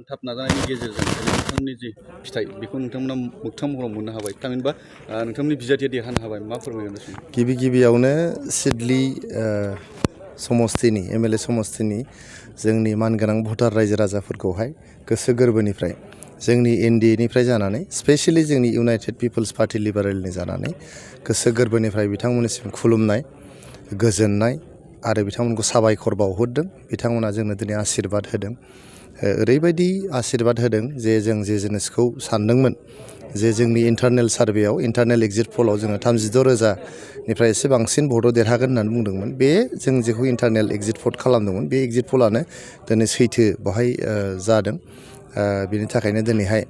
नांथाब नाजानायनि गेजेरजों नोंथांनि जि फिथाइ बेखौ नोंथांमोना मोगथां महराव मोननो हाबाय थामहिनबा नोंथांमोननि बिजाथिया देरहानो हाबाय मा फोरमायगोन बे समाव? गिबियावनो सिडली समस्तिनि एमएलए समस्तिनि जोंनि मानगोनां भटार रायजो राजाफोरखौहाय गोसो गोरबोनिफ्राय जोंनि एनडिएनिफ्राय जानानै स्पेशली जोंनि इउनाइटेड पिपल्स पार्टी लिबारेलनि जानानै गोसो गोरबोनिफ्राय बिथांमोननिसिम खुलुमनाय गोजोननाय आरो बिथांमोनखौ साबायखर बावहरदों। बिथांमोना जोंनो दिनै आशीर्बाद होदों। ओरैबायदि आशीर्बाद होदों जे जों जे जिनिसखौ सानदोंमोन जे जोंनि इन्टारनेल सार्भेयाव इन्टारनेल एग्जिट पलाव जोङो 36,000निफ्राय एसे बांसिन भटआव देरहागोन होननानै बुंदोंमोन। बे जों जेखौ इन्टारनेल एग्जिट पल खालामदोंमोन बे एग्जिट पलानो दिनै सैथो बाहाय जादों। बिनि थाखायनो दिनैहाय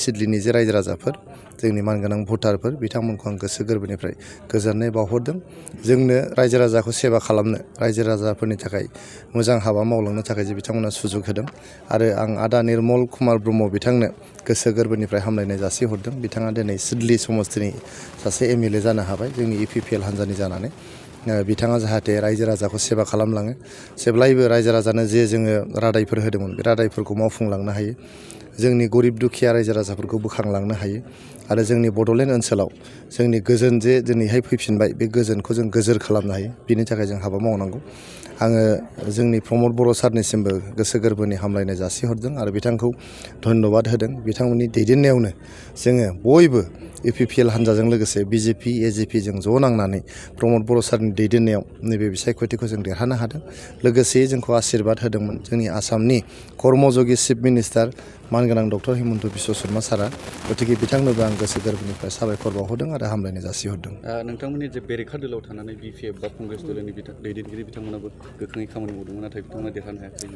सिडलीनि जे रायजो राजाफोर जोंनि मानगोनां भटारफोर बिथांमोनखौ आं गोसो गोरबोनिफ्राय गोजोननाय बावहरदों। जोंनो रायजो राजाखौ सेबा खालामनो रायजो राजाफोरनि थाखाय मोजां हाबा मावलांनो थाखाय जे बिथांमोना सुजुग होदों आरो आं आदा निर्मल कुमार ब्रह्म बिथांनो गोसो गोरबोनिफ्राय हामलायनाय जासिहरदों। बिथाङा दिनै सिडली समस्तिनि सासे एमएलए जानो हाबाय जोंनि इउपिपिएल हान्जानि जानानै। बिथाङा जाहाथे रायजो राजाखौ सेबा खालामलाङो जेब्लायबो रायजो राजानो जे जोङो रादायफोर होदोंमोन बे रादायफोरखौ मावफुंलांनो हायो। जोंनि गरिब दुखिया रायजो राजाफोरखौ बोखांलांनो हायो आरो जोंनि बड'लेण्ड ओनसोलाव जोंनि गोजोन जे दिनैहाय फैफिनबाय बे गोजोनखौ जों गोजोर खालामनो हायो। बिनि थाखाय जों हाबा मावनांगौ। आङो जोंनि प्रमद बर' सारनिसिमबो गोसो गोरबोनि हामलायनाय जासिहरदों आरो बिथांखौ धन्यबाद होदों। बिथांमोननि दैदेननायावनो जोङो बयबो इउपिपिएल हान्जाजों लोगोसे बिजेपि एजिपि जों ज' नांनानै प्रमद बर' सारनि दैदेननायाव नैबे बिसायख'थिखौ जों देरहानो हादों। लोगोसे जोंखौ आशीर्बाद होदोंमोन जोंनि आसामनि कर्मयोगी चिफ मिनिस्टार मानगोनां डक्टर हिमन्त बिश्व शर्मा सारा। गतिके बिथांनोबो आं गोसो गोरबोनिफ्राय साबायखर बावहरदों आरो हामलायनाय जासिहरदों। नोंथांमोननि जे बेरेखा दोलोआव थानानै बिपिएफ बा कंग्रेस दोलोनि दैदेनगिरि बिथांमोनाबो गोख्रोङै खामानि मावदोंमोन नाथाय बिथांमोना देरहानो हायाखै।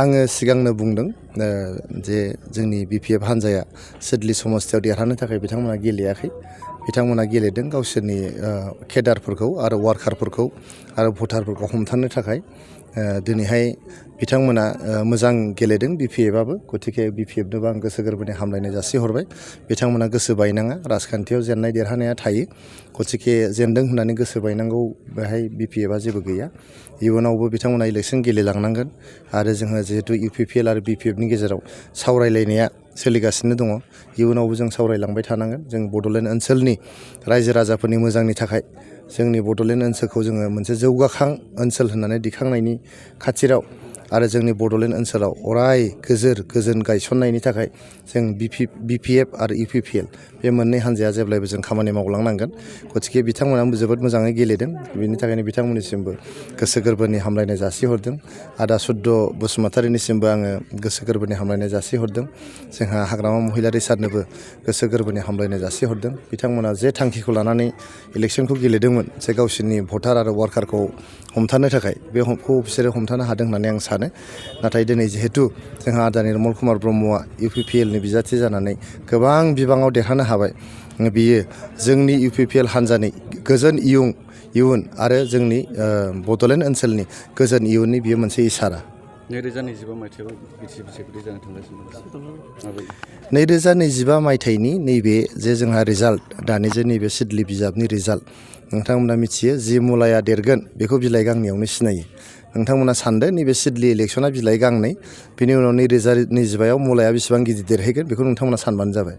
आङो सिगांनो बुंदों जे जोंनि बिपिएफ हान्जाया सिडली समस्तियाव देरहानो थाखाय बिथांमोना गेलेयाखै। बिथांमोना गेलेदों गावसोरनि केडारफोरखौ आरो वार्कारफोरखौ आरो भटारफोरखौ हमथानो थाखाय। दिनैहाय बिथांमोना मोजां गेलेदों बिपिएफआबो। गतिके बिपिएफनोबो आं गोसो गोरबोनि हामलायनाय जासिहरबाय। बिथांमोना गोसो बायनाङा राजखान्थियाव जेननाय देरहानाया थायो। गतिके जेनदों होननानै गोसो बायनांगौ बेहाय बिपिएफआ जेबो गैया। इयुनावबो बिथांमोना इलेक्सन गेलेलांनांगोन आरो जोङो जिहेतु इउपिपिएल आरो बिपिएफनि गेजेराव सावरायलायनाया सोलिगासिनो दङ। इयुनावबो जों सावरायलांबाय थानांगोन। जों बड'लेण्ड ओनसोलनि रायजो राजाफोरनि मोजांनि थाखाय जोंनि बड'लेण्ड ओनसोलखौ जोङो मोनसे जौगाखां ओनसोल होननानै दिखांनायनि खाथिराव आरो जोंनि बड'लेण्ड ओनसोलाव अराय गोजोन गायसननायनि थाखाय जों बिपिएफ आरो इउपिपिएल बे मोननै हान्जाया जेब्लायबो जों खामानि मावलांनांगोन। गतिके बिथांमोनाबो जोबोद मोजाङै गेलेदों। बिनि थाखायनो बिथांमोननिसिमबो गोसो गोरबोनि हामलायनाय जासिहरदों। आदा सुद्द बसुमतारिनिसिमबो आङो गोसो गोरबोनि हामलायनाय जासिहरदों। जोंहा हाग्रामा महिलारि सारनोबो गोसो गोरबोनि हामलायनाय जासिहरदों। बिथांमोना जे थांखिखौ लानानै इलेक्सनखौ गेलेदोंमोन जे गावसोरनि भटार आरो वार्कारखौ हमथानो थाखाय बेखौ बिसोरो हमथानो हादों होननानै आं सानो। नाथाय दिनै जिहेतु जोंहा आदा निर्मल कुमार ब्रह्मआ इउपिपिएलनि बिजाथि जानानै गोबां बिबाङाव देरहानो हाबाय। बियो जोंनि इउपिपिएल हान्जानि गोजोन इयुन आरो जोंनि बड'लेण्ड ओनसोलनि गोजोन इयुननि बियो मोनसे इसारा। 2025 मायथाइयाव बिटिसि बिसायख'थि जानो थांगासिनो माबायदि? 2025 मायथाइनि नैबे जे जोंहा रिजाल्ट दानि जे नैबे सिडली बिजाबनि रिजाल्ट नोंथांमोना मिथियो जि मुलाया देरगोन बेखौ बिलाइ गांनैयावनो सिनायो। नोंथांमोना सानदो नैबे सिडली इलेक्सना बिलाइ गांनै बिनि उनाव 2025आव मुलाया बेसेबां गिदिर देरहैगोन बेखौ नोंथांमोना सानबानो जाबाय।